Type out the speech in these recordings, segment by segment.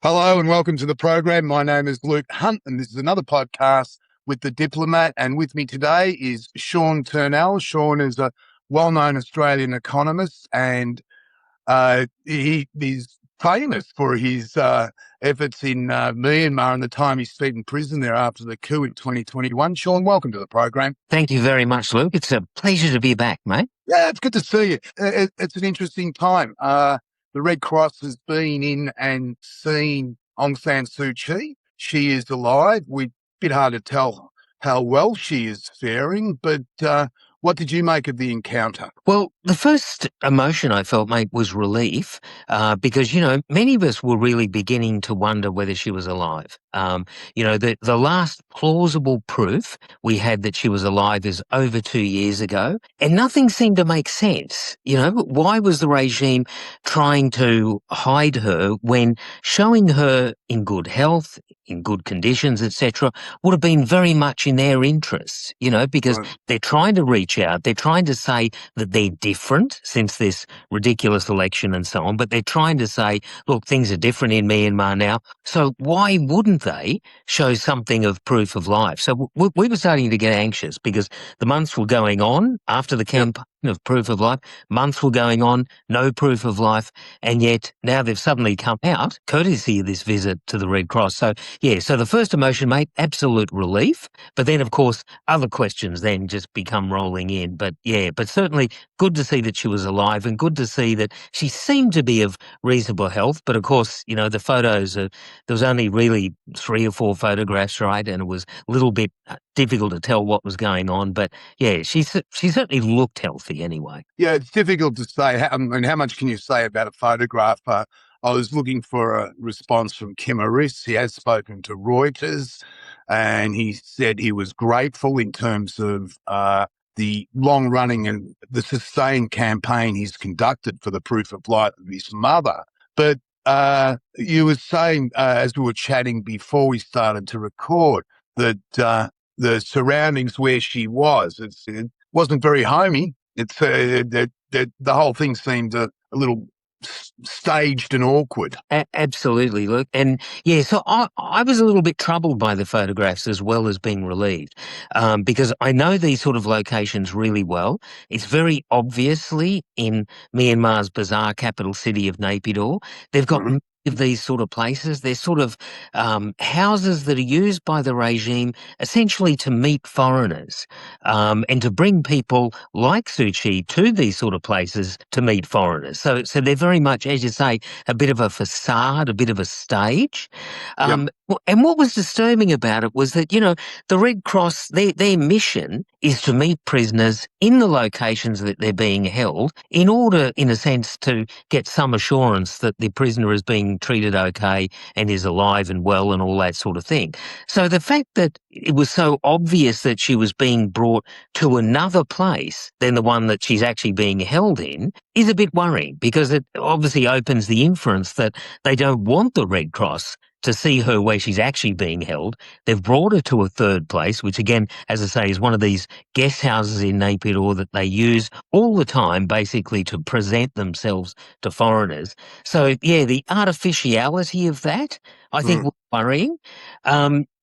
Hello and welcome to the program. My name is Luke Hunt and this is another podcast with the Diplomat. And with me today is Turnell. Sean is a well-known Australian economist and he is famous for his efforts in Myanmar and the time he spent in prison there after the coup in 2021. Sean, welcome to the program. Thank you very much, Luke. It's a pleasure to be back, mate. Yeah, it's good to see you. It's an interesting time. The Red Cross has been in and seen Aung San Suu Kyi. She is alive. We're a bit hard to tell how well she is faring, but what did you make of the encounter? Well, the first emotion I felt, mate, was relief because, many of us were really beginning to wonder whether she was alive. The last plausible proof we had that she was alive is over 2 years ago, and nothing seemed to make sense. Why was the regime trying to hide her when showing her in good health, in good conditions, etc., would have been very much in their interests, because Right. they're trying to reach out. They're trying to say that they're different since this ridiculous election and so on, but they're trying to say, look, things are different in Myanmar now. So why wouldn't they show something of proof of life? So we were starting to get anxious because the months were going on after the campaign of proof of life. Months were going on, no proof of life, and yet now they've suddenly come out, courtesy of this visit to the Red Cross. So the first emotion, mate, absolute relief. But then, of course, other questions then just become rolling in. But certainly good to see that she was alive and good to see that she seemed to be of reasonable health. But of course, the photos, there was only really 3 or 4 photographs, right? And it was a little bit difficult to tell what was going on. But she certainly looked healthy anyway. Yeah, it's difficult to say. How much can you say about a photograph? I was looking for a response from Kim Aris. He has spoken to Reuters and he said he was grateful in terms of the long-running and the sustained campaign he's conducted for the proof of life of his mother. But you were saying, as we were chatting before we started to record, that the surroundings where she was, it wasn't very homey. It's that the whole thing seemed a little staged and awkward. Absolutely, look. And so I was a little bit troubled by the photographs as well as being relieved because I know these sort of locations really well. It's very obviously in Myanmar's bizarre capital city of Naypyidaw. They've got many of these sort of places. They're sort of houses that are used by the regime essentially to meet foreigners and to bring people like Suu Kyi to these sort of places to meet foreigners. So they're very much, as you say, a bit of a facade, a bit of a stage. And what was disturbing about it was that, the Red Cross, their mission is to meet prisoners in the locations that they're being held in order, in a sense, to get some assurance that the prisoner is being treated okay and is alive and well and all that sort of thing. So the fact that it was so obvious that she was being brought to another place than the one that she's actually being held in is a bit worrying because it obviously opens the inference that they don't want the Red Cross to see her where she's actually being held. They've brought her to a third place, which again, as I say, is one of these guest houses in Naypyidaw that they use all the time basically to present themselves to foreigners. So the artificiality of that, I think, was worrying.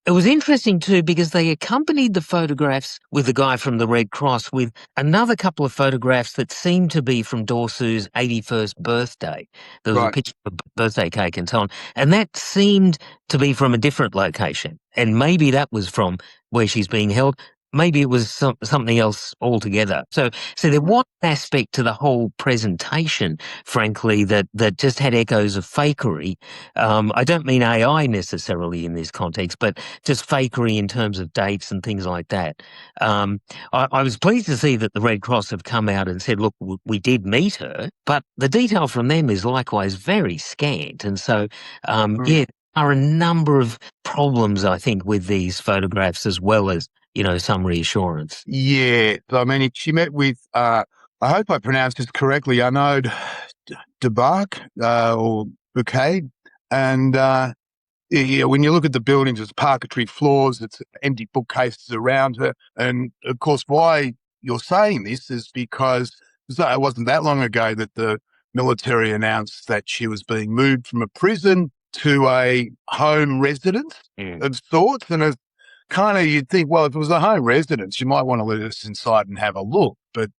It was interesting too because they accompanied the photographs with the guy from the Red Cross with another couple of photographs that seemed to be from Dorsu's 81st birthday. There was a picture of a birthday cake and so on. And that seemed to be from a different location. And maybe that was from where she's being held. Maybe it was something else altogether. So there was an aspect to the whole presentation, frankly, that just had echoes of fakery. I don't mean AI necessarily in this context, but just fakery in terms of dates and things like that. I was pleased to see that the Red Cross have come out and said, look, we did meet her, but the detail from them is likewise very scant. And so, there are a number of problems, I think, with these photographs as well as some reassurance. Yeah. I mean, she met with, I hope I pronounced this correctly, Arnaud de Baecque, or Baecque. And when you look at the buildings, it's parquetry floors, it's empty bookcases around her. And of course, why you're saying this is because it wasn't that long ago that the military announced that she was being moved from a prison to a home residence of sorts. And it's kind of, you'd think, well, if it was a home residence, you might want to let us inside and have a look. But,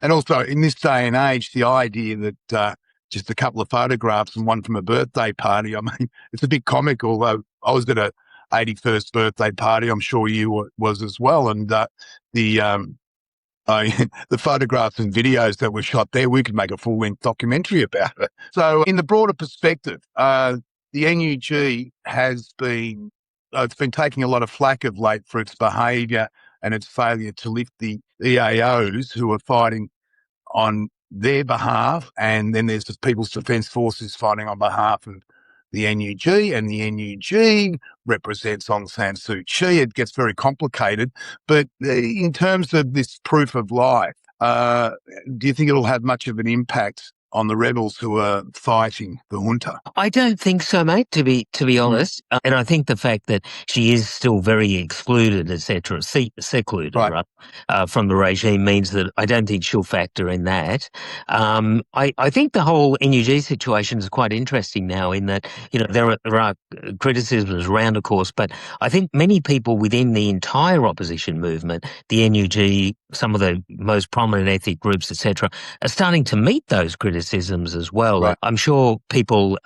and also in this day and age, the idea that just a couple of photographs and one from a birthday party, I mean, it's a bit comical. I was at a 81st birthday party. I'm sure you was as well. And the photographs and videos that were shot there, we could make a full-length documentary about it. So in the broader perspective, the NUG has been, it's been taking a lot of flack of late for its behaviour and its failure to lift the EAOs who are fighting on their behalf. And then there's the People's Defence Forces fighting on behalf of the NUG, and the NUG represents Aung San Suu Kyi. It gets very complicated. But in terms of this proof of life, do you think it'll have much of an impact on the rebels who are fighting the junta? I don't think so, mate, to be honest. And I think the fact that she is still very excluded, etc., secluded, Right. from the regime means that I don't think she'll factor in that. I think the whole NUG situation is quite interesting now in that, there are criticisms around, of course, but I think many people within the entire opposition movement, the NUG, some of the most prominent ethnic groups, etc., are starting to meet those criticisms as well. Right. I'm sure people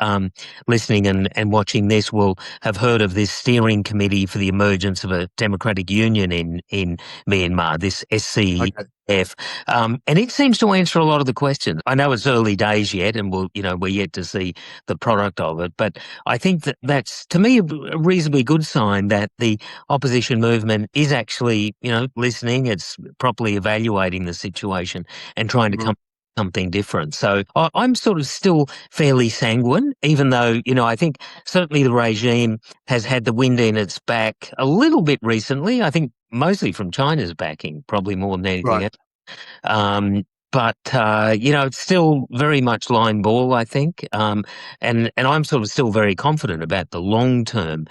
listening and watching this will have heard of this steering committee for the emergence of a democratic union in Myanmar, this SCEF. And it seems to answer a lot of the questions. I know it's early days yet, and we're yet to see the product of it, but I think that's, to me, a reasonably good sign that the opposition movement is actually, listening. It's properly evaluating the situation and trying to come something different. So I'm sort of still fairly sanguine, even though, I think certainly the regime has had the wind in its back a little bit recently. I think mostly from China's backing, probably more than anything else. But it's still very much line ball, I think. And I'm sort of still very confident about the long-term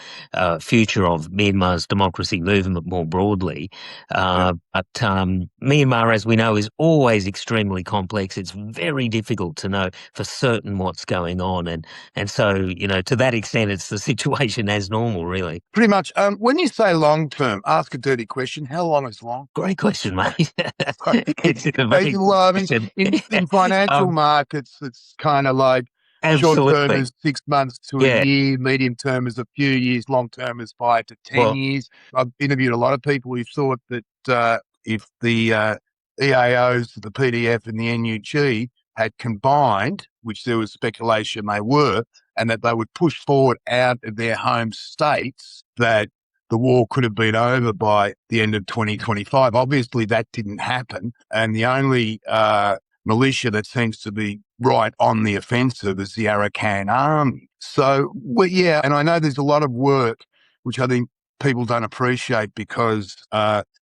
future of Myanmar's democracy movement more broadly. But Myanmar, as we know, is always extremely complex. It's very difficult to know for certain what's going on. And so, to that extent, it's the situation as normal, really. Pretty much. When you say long-term, ask a dirty question. How long is long? Great question, mate. It's a very I mean, in financial markets, it's kind of like short-term is 6 months to a year, medium-term is a few years, long-term is 5 to 10 years. I've interviewed a lot of people who thought that if the EAOs, the PDF and the NUG had combined, which there was speculation they were, and that they would push forward out of their home states, that the war could have been over by the end of 2025. Obviously, that didn't happen. And the only militia that seems to be right on the offensive is the Arakan Army. So, and I know there's a lot of work, which I think people don't appreciate, because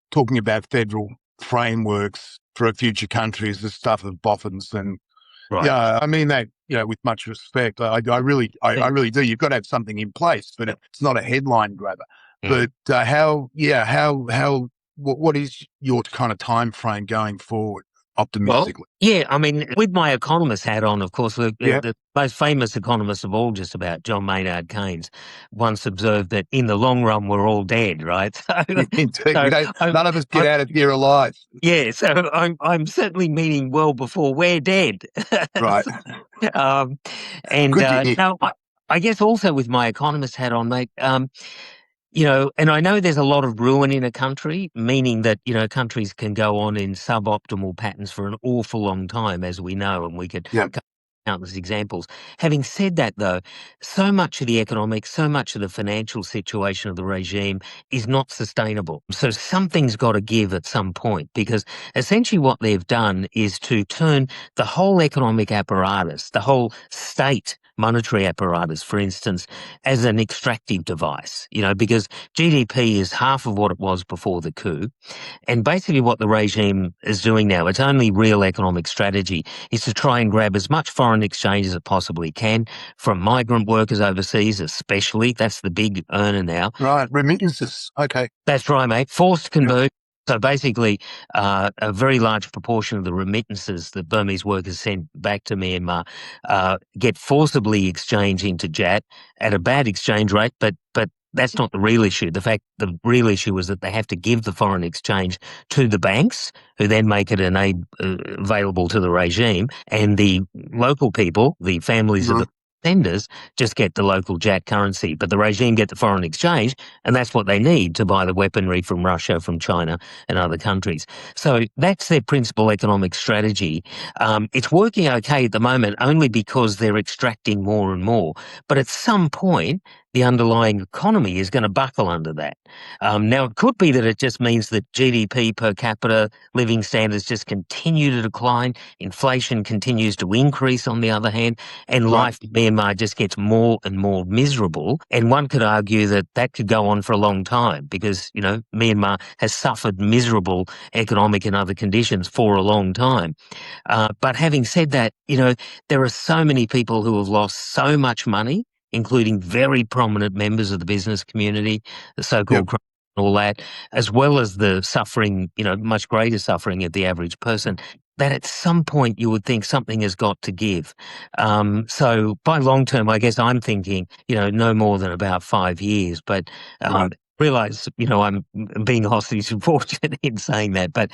talking about federal frameworks for a future country is the stuff of boffins. And I mean that, with much respect. I really do. You've got to have something in place, but it's not a headline grabber. But what is your kind of time frame going forward, optimistically? Well, I mean, with my economist hat on, of course, the most famous economist of all, just about, John Maynard Keynes, once observed that in the long run, we're all dead, right? Indeed. None of us get out of here alive. Yeah, so I'm certainly meaning well before we're dead. Right. I guess also with my economist hat on, mate, and I know there's a lot of ruin in a country, meaning that, countries can go on in suboptimal patterns for an awful long time, as we know, and we could countless examples. Having said that, though, so much of the economic, so much of the financial situation of the regime is not sustainable. So something's got to give at some point, because essentially what they've done is to turn the whole economic apparatus, the whole state monetary apparatus, for instance, as an extractive device, because GDP is half of what it was before the coup. And basically what the regime is doing now, its only real economic strategy, is to try and grab as much foreign exchange as it possibly can from migrant workers overseas, especially. That's the big earner now. Right, remittances. Okay. That's right, mate. Forced conversion. So basically, a very large proportion of the remittances that Burmese workers send back to Myanmar get forcibly exchanged into jat at a bad exchange rate, but that's not the real issue. The real issue is that they have to give the foreign exchange to the banks, who then make it an aid available to the regime, and the local people, the families of Mhm. the senders, just get the local jat currency, but the regime get the foreign exchange, and that's what they need to buy the weaponry from Russia, from China, and other countries. So that's their principal economic strategy. It's working okay at the moment only because they're extracting more and more. But at some point, the underlying economy is going to buckle under that. Now, it could be that it just means that GDP per capita, living standards just continue to decline, inflation continues to increase on the other hand, and Right. life in Myanmar just gets more and more miserable. And one could argue that that could go on for a long time because, Myanmar has suffered miserable economic and other conditions for a long time. But having said that, there are so many people who have lost so much money, including very prominent members of the business community, the Yep. so-called crime and all that, as well as the suffering, much greater suffering of the average person, that at some point you would think something has got to give. So by long term, I guess I'm thinking, no more than about 5 years, but Right. realize, I'm being hostage and fortunate in saying that, but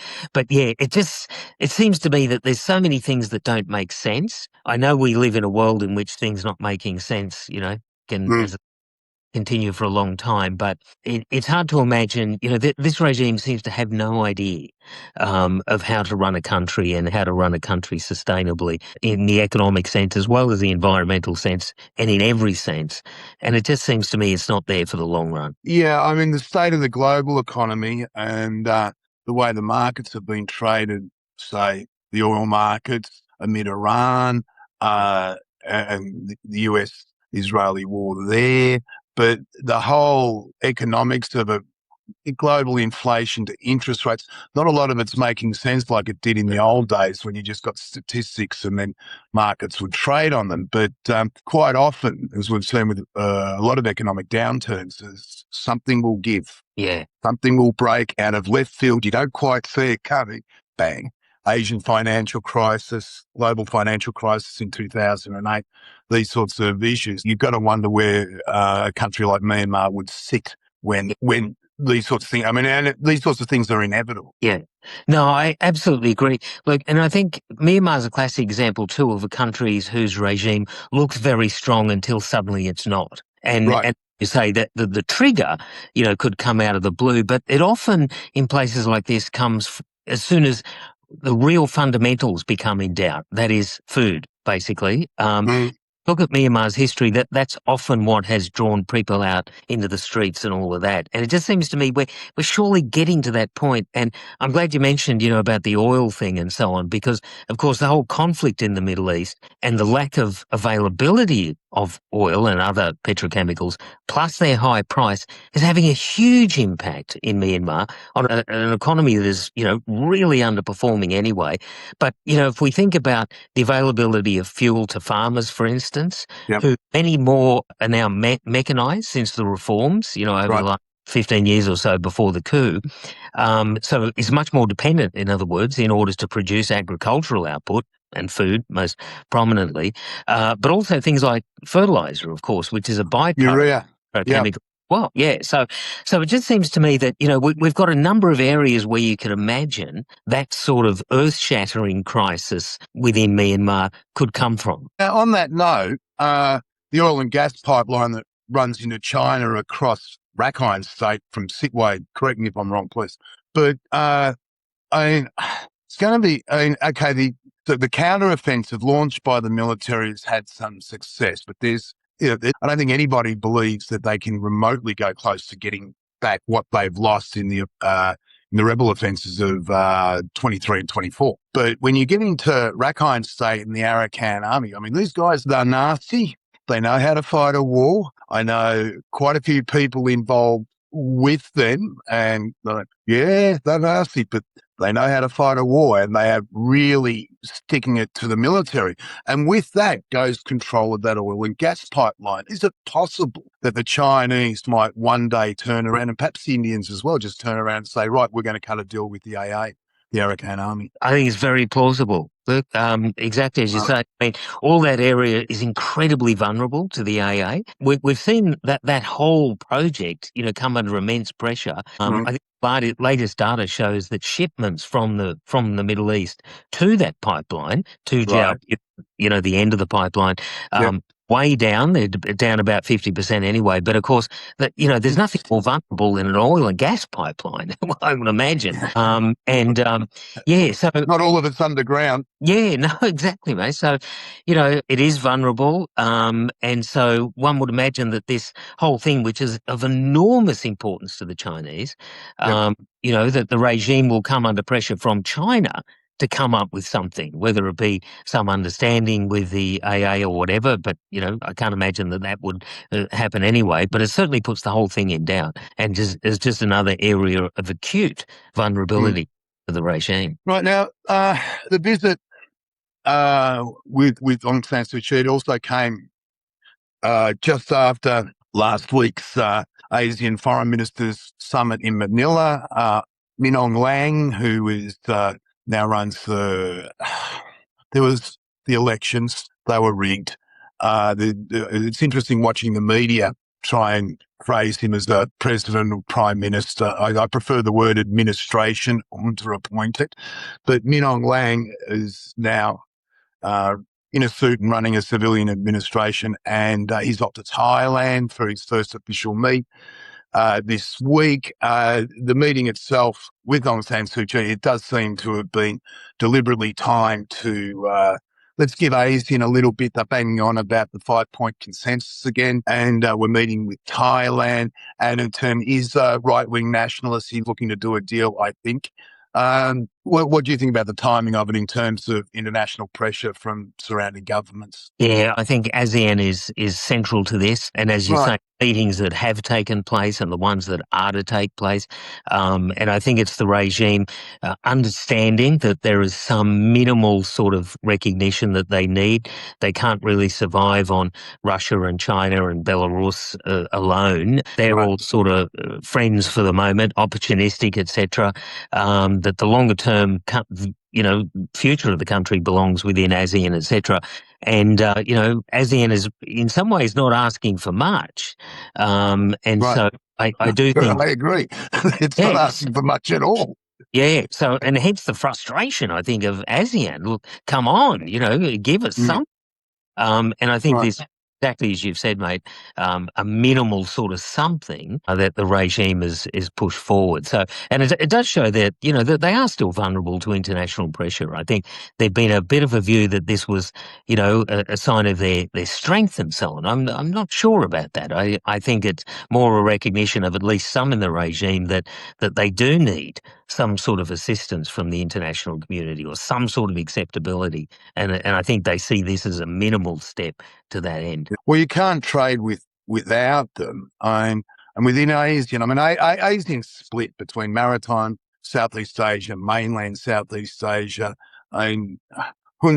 yeah, it seems to me that there's so many things that don't make sense. I know we live in a world in which things not making sense, can Mm. as continue for a long time, but it's hard to imagine, this regime seems to have no idea of how to run a country and how to run a country sustainably in the economic sense as well as the environmental sense and in every sense. And it just seems to me it's not there for the long run. Yeah, I mean, the state of the global economy and the way the markets have been traded, say, the oil markets amid Iran and the US-Israeli war there, but the whole economics of a global inflation to interest rates, not a lot of it's making sense like it did in the old days when you just got statistics and then markets would trade on them. But quite often, as we've seen with a lot of economic downturns, is something will give. Yeah. Something will break out of left field. You don't quite see it coming. Bang. Asian financial crisis, global financial crisis in 2008, these sorts of issues. You've got to wonder where a country like Myanmar would sit when these sorts of things. I mean, and these sorts of things are inevitable. Yeah. No, I absolutely agree. Look, and I think Myanmar is a classic example too of a country whose regime looks very strong until suddenly it's not. And Right. and you say that the trigger, could come out of the blue, but it often in places like this comes as soon as the real fundamentals become in doubt. That is food, basically. Mm. Look at Myanmar's history, that's often what has drawn people out into the streets and all of that. And it just seems to me we're surely getting to that point. And I'm glad you mentioned, about the oil thing and so on, because of course the whole conflict in the Middle East and the lack of availability of oil and other petrochemicals, plus their high price, is having a huge impact in Myanmar on an economy that is, really underperforming anyway. But, if we think about the availability of fuel to farmers, for instance, Yep. who many more are now mechanized since the reforms, over the Right. last 15 years or so before the coup. So it's much more dependent, in other words, in order to produce agricultural output and food most prominently, but also things like fertilizer, of course, which is a byproduct Urea. of Yeah. chemical. Well, yeah. So it just seems to me that, we've got a number of areas where you can imagine that sort of earth-shattering crisis within Myanmar could come from. Now, on that note, the oil and gas pipeline that runs into China across Rakhine State from Sittwe, correct me if I'm wrong, please. But I mean, it's going to be, okay, the counter-offensive launched by the military has had some success, but I don't think anybody believes that they can remotely go close to getting back what they've lost in the rebel offences of 23 and 24. But when you get into Rakhine State and the Arakan army, I mean, these guys, they're nasty. They know how to fight a war. I know quite a few people involved with them, and they're like, yeah, they're nasty, but They know how to fight a war, and they are really sticking it to the military. And with that goes control of that oil and gas pipeline. Is it possible that the Chinese might one day turn around, and perhaps the Indians as well, just turn around and say, right, we're going to cut a deal with the AA, the Arakan Army? I think it's very plausible. Look, exactly as you say. I mean, all that area is incredibly vulnerable to the AA. We've seen that whole project, come under immense pressure. I think latest data shows that shipments from the Middle East to that pipeline, to Right. the end of the pipeline, way down. They're down about 50% anyway. But of course, there's nothing more vulnerable than an oil and gas pipeline, I would imagine. So not all of it's underground. Yeah, no, exactly, mate. So, it is vulnerable. And so one would imagine that this whole thing, which is of enormous importance to the Chinese, that the regime will come under pressure from China to come up with something, whether it be some understanding with the AA or whatever. But, I can't imagine that would happen anyway. But it certainly puts the whole thing in doubt, and is just another area of acute vulnerability for the regime. Right now, the visit with Aung San Suu Kyi also came just after last week's ASEAN Foreign Ministers Summit in Manila. Min Aung Hlaing, who is now runs there was the elections; they were rigged. It's interesting watching the media try and phrase him as a president or prime minister. I prefer the word administration, under-appointed. But Min Aung Hlaing is now in a suit and running a civilian administration, and he's off to Thailand for his first official meet this week. The meeting itself with Aung San Suu Kyi, it does seem to have been deliberately timed to let's give ASEAN a little bit. They're banging on about the 5-point consensus again, and we're meeting with Thailand. And in turn, is a right-wing nationalist. He's looking to do a deal, I think. What do you think about the timing of it in terms of international pressure from surrounding governments? Yeah, I think ASEAN is central to this. And as you say, meetings that have taken place and the ones that are to take place. And I think it's the regime understanding that there is some minimal sort of recognition that they need. They can't really survive on Russia and China and Belarus alone. They're all sort of friends for the moment, opportunistic, etc. That the longer term future of the country belongs within ASEAN, etc. And, ASEAN is in some ways not asking for much. So I do think... I agree. It's not asking for much at all. Yeah. So, and hence the frustration, I think, of ASEAN. Look, come on, give us something. And I think this, exactly as you've said, mate, a minimal sort of something that the regime is pushed forward. So, and it does show that, that they are still vulnerable to international pressure. I think there'd been a bit of a view that this was, a sign of their strength and so on. I'm not sure about that. I think it's more a recognition of at least some in the regime that they do need some sort of assistance from the international community or some sort of acceptability. And I think they see this as a minimal step to that end. Well, you can't trade without them. And within ASEAN, ASEAN's split between maritime Southeast Asia, mainland Southeast Asia. Hun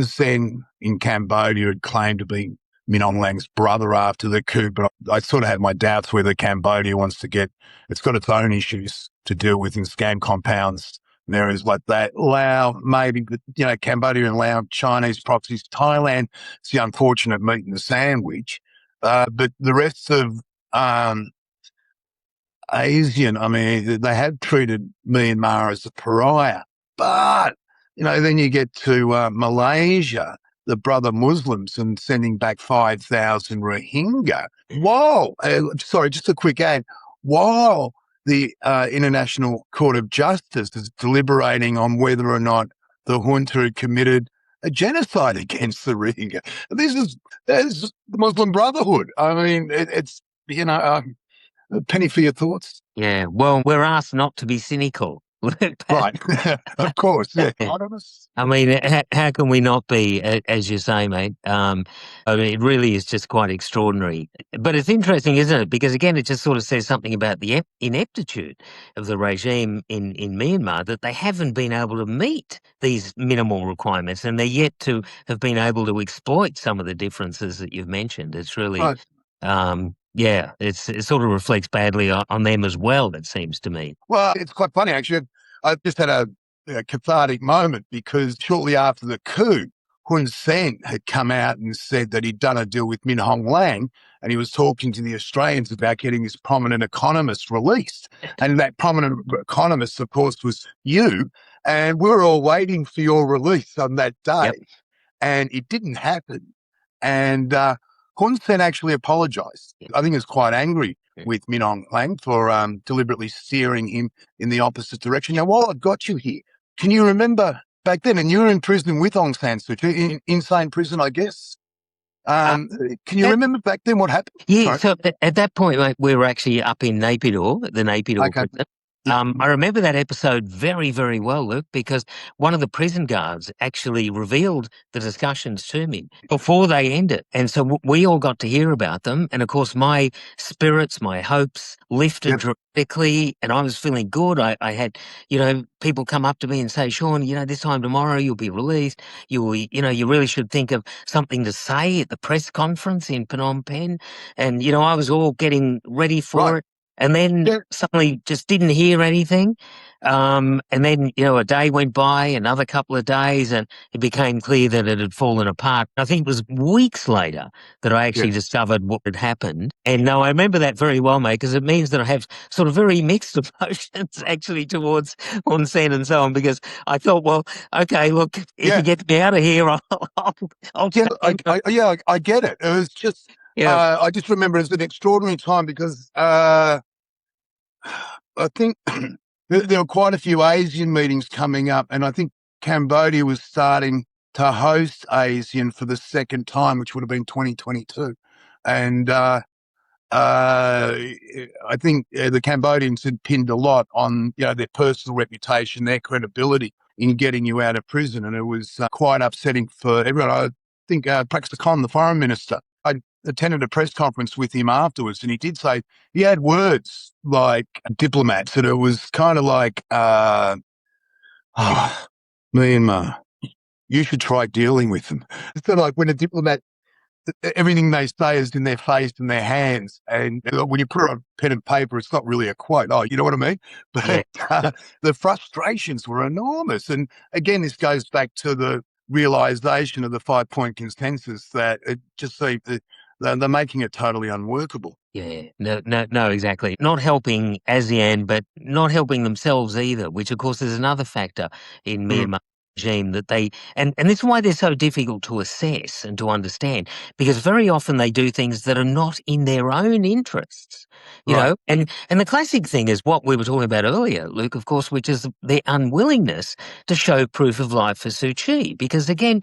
Sen in Cambodia had claimed to be Min Aung Hlaing's brother after the coup, but I sort of had my doubts whether Cambodia wants to it's got its own issues to deal with in scam compounds and areas like that. Laos, maybe, but, Cambodia and Laos, Chinese proxies. Thailand, it's the unfortunate meat in the sandwich. But the rest of ASEAN, they have treated Myanmar as a pariah. But, then you get to Malaysia, the brother Muslims, and sending back 5,000 Rohingya. Whoa! Sorry, just a quick ad. While the International Court of Justice is deliberating on whether or not the junta had committed a genocide against the Rohingya. This is the Muslim Brotherhood. It's, a penny for your thoughts. Yeah, well, we're asked not to be cynical. Right. Of course. Yeah. Economists. I mean, how can we not be, as you say, mate? I mean, it really is just quite extraordinary. But it's interesting, isn't it? Because again, it just sort of says something about the ineptitude of the regime in Myanmar, that they haven't been able to meet these minimal requirements, and they're yet to have been able to exploit some of the differences that you've mentioned. It's really, Right. yeah, it sort of reflects badly on them as well, it seems to me. Well, it's quite funny, actually. I just had a cathartic moment because shortly after the coup, Hun Sen had come out and said that he'd done a deal with Min Hong Lang, and he was talking to the Australians about getting this prominent economist released. And that prominent economist, of course, was you. And we were all waiting for your release on that day. Yep. And it didn't happen. And Hun Sen actually apologized. I think he was quite angry with Min Aung Hlaing for deliberately steering him in the opposite direction. Now, while I've got you here, can you remember back then, and you were in prison with Aung San Suu Kyi, in insane prison, I guess? Can you remember back then what happened? Yeah, so at that point, mate, we were actually up in Naypyidaw, the Naypyidaw prison. I remember that episode very, very well, Luke, because one of the prison guards actually revealed the discussions to me before they ended. And so we all got to hear about them. And of course, my spirits, my hopes lifted dramatically, and I was feeling good. I had, people come up to me and say, Sean, this time tomorrow you'll be released. You really should think of something to say at the press conference in Phnom Penh. And, I was all getting ready for it. And then suddenly just didn't hear anything. And then, a day went by, another couple of days, and it became clear that it had fallen apart. I think it was weeks later that I actually discovered what had happened. And no, I remember that very well, mate, because it means that I have sort of very mixed emotions actually towards Hun Sen and so on, because I thought, well, okay, look, if he gets me out of here, I'll get it. It was just, I just remember it was an extraordinary time because I think there were quite a few ASEAN meetings coming up, and I think Cambodia was starting to host ASEAN for the second time, which would have been 2022. And I think the Cambodians had pinned a lot on their personal reputation, their credibility in getting you out of prison, and it was quite upsetting for everyone. I think Praxis Khan, the foreign minister, I attended a press conference with him afterwards, and he did say he had words like diplomats, and it was kind of like, Myanmar, you should try dealing with them. It's sort of like when a diplomat, everything they say is in their face and their hands, and when you put it on pen and paper, it's not really a quote. Oh, you know what I mean? But the frustrations were enormous. And again, this goes back to the realization of the 5-point consensus that it just seems that they're making it totally unworkable. Yeah, no, exactly. Not helping ASEAN, but not helping themselves either, which of course is another factor in Myanmar regime that they, and this is why they're so difficult to assess and to understand, because very often they do things that are not in their own interests, you know, and the classic thing is what we were talking about earlier, Luke, of course, which is their unwillingness to show proof of life for Suu Kyi, because again,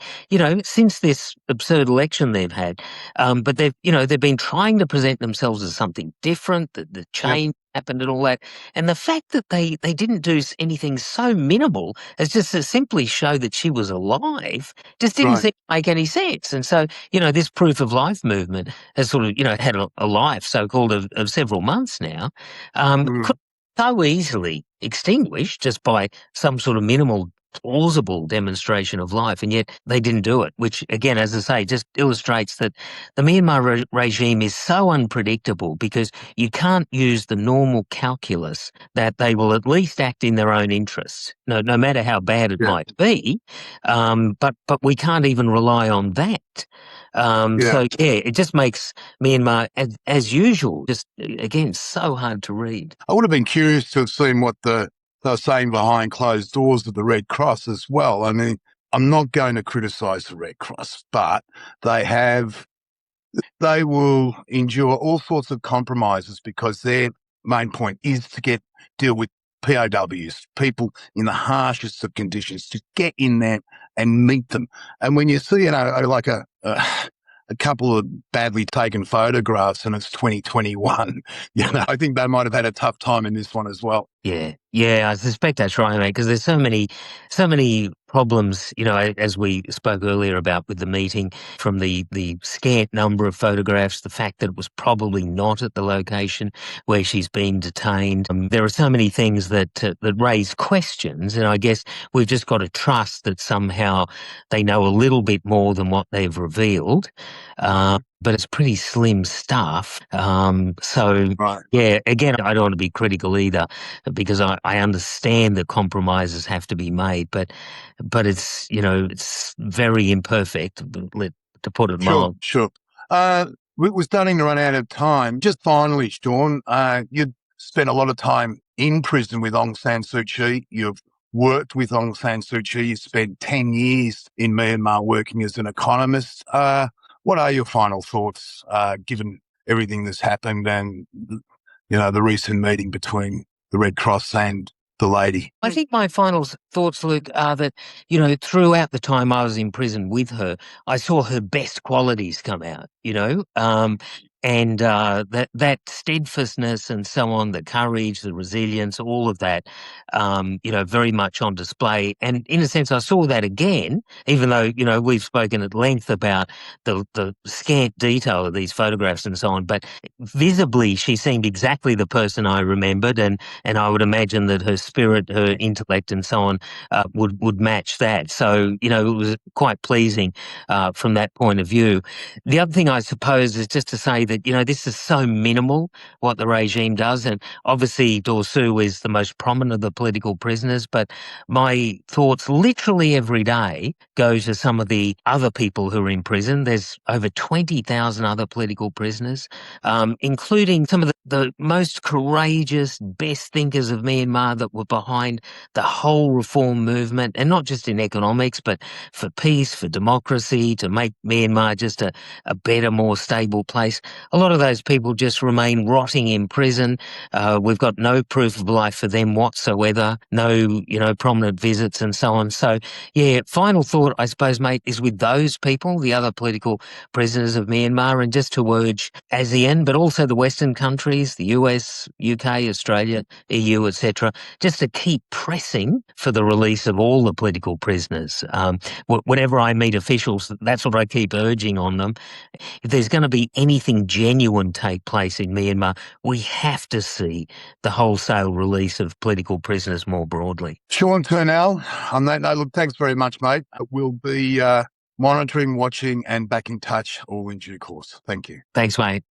since this absurd election they've had, but they've been trying to present themselves as something different, that the change happened and all that. And the fact that they didn't do anything so minimal as just to simply show that she was alive just didn't seem to make any sense. And so, this proof of life movement has sort of, had a life so-called of several months now, could so easily extinguish just by some sort of minimal plausible demonstration of life, and yet they didn't do it, which again, as I say, just illustrates that the Myanmar regime is so unpredictable, because you can't use the normal calculus that they will at least act in their own interests, no matter how bad it might be, but we can't even rely on that. So it just makes Myanmar, as usual, just again so hard to read. I would have been curious to have seen what they were saying behind closed doors of the Red Cross as well. I mean, I'm not going to criticise the Red Cross, but they will endure all sorts of compromises because their main point is to deal with POWs, people in the harshest of conditions, to get in there and meet them. And when you see, like a couple of badly taken photographs and it's 2021, I think they might have had a tough time in this one as well. Yeah, I suspect that's right, mate, because there's so many problems, as we spoke earlier about with the meeting, from the scant number of photographs, the fact that it was probably not at the location where she's been detained. There are so many things that raise questions, and I guess we've just got to trust that somehow they know a little bit more than what they've revealed. But it's pretty slim stuff. So Right. yeah, again, I don't want to be critical either, because I understand that compromises have to be made, but it's very imperfect, to put it Sure, mild. sure. We're starting to run out of time. Just finally, Sean, you spent a lot of time in prison with Aung San Suu Kyi. You've worked with Aung San Suu Kyi. You spent 10 years in Myanmar working as an economist. What are your final thoughts, given everything that's happened and, the recent meeting between the Red Cross and the lady? I think my final thoughts, Luke, are that, throughout the time I was in prison with her, I saw her best qualities come out, and that steadfastness and so on, the courage, the resilience, all of that, very much on display. And in a sense, I saw that again, even though, we've spoken at length about the scant detail of these photographs and so on, but visibly she seemed exactly the person I remembered, and I would imagine that her spirit, her intellect, and so on would match that. So it was quite pleasing from that point of view. The other thing, I suppose, is just to say that this is so minimal what the regime does, and obviously Dorsu is the most prominent of the political prisoners. But my thoughts, literally every day, go to some of the other people who are in prison. There's over 20,000 other political prisoners, including some of the most courageous, best thinkers of Myanmar that were behind the whole reform movement, and not just in economics, but for peace, for democracy, to make Myanmar just a better, more stable place. A lot of those people just remain rotting in prison. We've got no proof of life for them whatsoever, no, prominent visits and so on. So, yeah, final thought, I suppose, mate, is with those people, the other political prisoners of Myanmar, and just to urge ASEAN, but also the Western countries, the US, UK, Australia, EU, etc., just to keep pressing for the release of all the political prisoners. Whenever I meet officials, that's what I keep urging on them. If there's going to be anything genuine take place in Myanmar, we have to see the wholesale release of political prisoners more broadly. Sean Turnell, on that note, look, thanks very much, mate. We'll be monitoring, watching, and back in touch all in due course. Thank you. Thanks, mate.